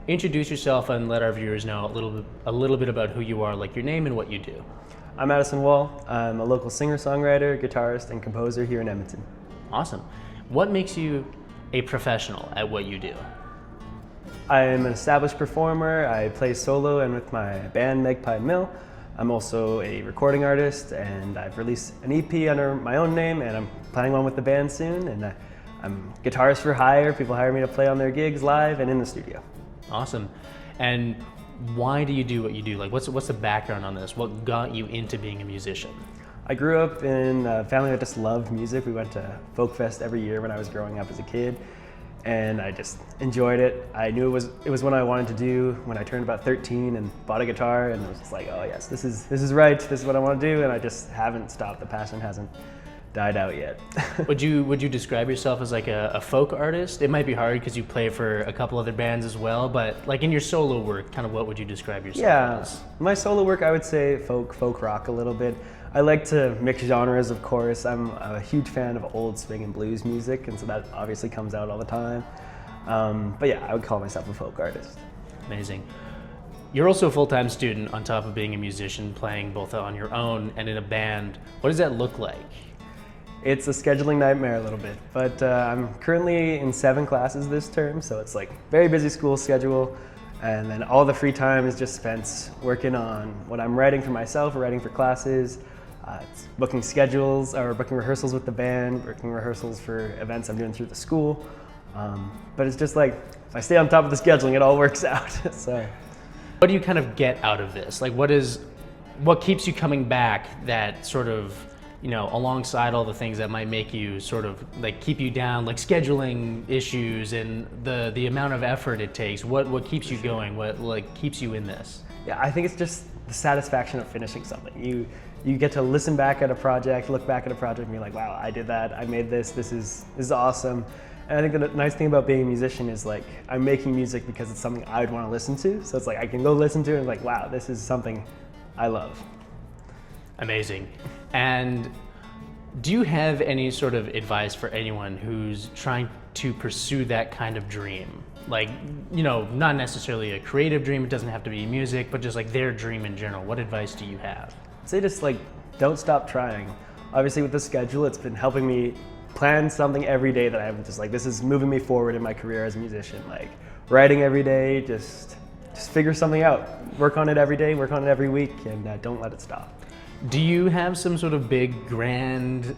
introduce yourself and let our viewers know a little bit about who you are, like your name and what you do. I'm Addison Wall. I'm a local singer-songwriter, guitarist, and composer here in Edmonton. Awesome. What makes you a professional at what you do? I'm an established performer. I play solo and with my band Magpie Mill. I'm also a recording artist, and I've released an EP under my own name, and I'm planning one with the band soon. And I'm guitarist for hire. People hire me to play on their gigs live and in the studio. Awesome. And why do you do what you do? Like, what's the background on this? What got you into being a musician? I grew up in a family that just loved music. We went to Folk Fest every year when I was growing up as a kid, and I just enjoyed it. I knew it was what I wanted to do when I turned about 13 and bought a guitar, and I was just like, oh yes, this is right. This is what I want to do, and I just haven't stopped. The passion hasn't died out yet. Would you describe yourself as like a folk artist? It might be hard because you play for a couple other bands as well, but like in your solo work, kind of what would you describe yourself as? My solo work, I would say folk rock a little bit. I like to mix genres, of course. I'm a huge fan of old swing and blues music, and so that obviously comes out all the time. But yeah, I would call myself a folk artist. Amazing. You're also a full-time student on top of being a musician, playing both on your own and in a band. What does that look like? It's a scheduling nightmare a little bit, but I'm currently in 7 classes this term, so it's like very busy school schedule. And then all the free time is just spent working on what I'm writing for myself or writing for classes. It's booking schedules or booking rehearsals with the band, booking rehearsals for events I'm doing through the school. But it's just like, if I stay on top of the scheduling, it all works out. So, what do you kind of get out of this? Like, what keeps you coming back that sort of, alongside all the things that might make you sort of like keep you down, like scheduling issues and the amount of effort it takes? What keeps you going? What like keeps you in this? Yeah, I think it's just the satisfaction of finishing something. You get to listen back at a project, look back at a project and be like, wow, I did that, I made this, this is awesome. And I think the nice thing about being a musician is like, I'm making music because it's something I'd want to listen to. So it's like, I can go listen to it and like, wow, this is something I love. Amazing. And do you have any sort of advice for anyone who's trying to pursue that kind of dream? Like, not necessarily a creative dream, it doesn't have to be music, but just like their dream in general. What advice do you have? Say just like, don't stop trying. Obviously with the schedule, it's been helping me plan something every day that I'm just like, this is moving me forward in my career as a musician. Like writing every day, just figure something out. Work on it every day, work on it every week, and don't let it stop. Do you have some sort of big grand,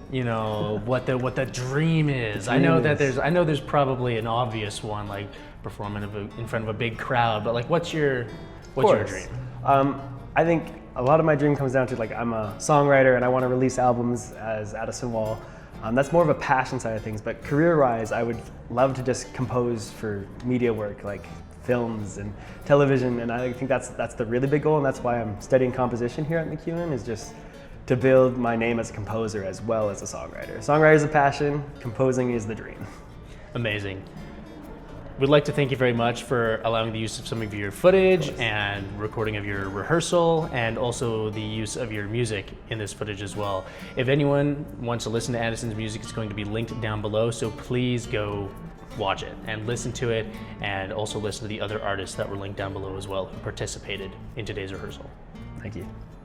what the dream is? I know there's probably an obvious one, like performing in front of a big crowd, but like what's your dream? I think a lot of my dream comes down to like, I'm a songwriter and I want to release albums as Addison Wall. That's more of a passion side of things, but career-wise, I would love to just compose for media work, like films and television, and I think that's the really big goal, and that's why I'm studying composition here at MacEwan, is just to build my name as a composer as well as a songwriter. Songwriter is a passion, composing is the dream. Amazing. We'd like to thank you very much for allowing the use of some of your footage and recording of your rehearsal, and also the use of your music in this footage as well. If anyone wants to listen to Addison's music, it's going to be linked down below, so please go watch it and listen to it, and also listen to the other artists that were linked down below as well who participated in today's rehearsal. Thank you.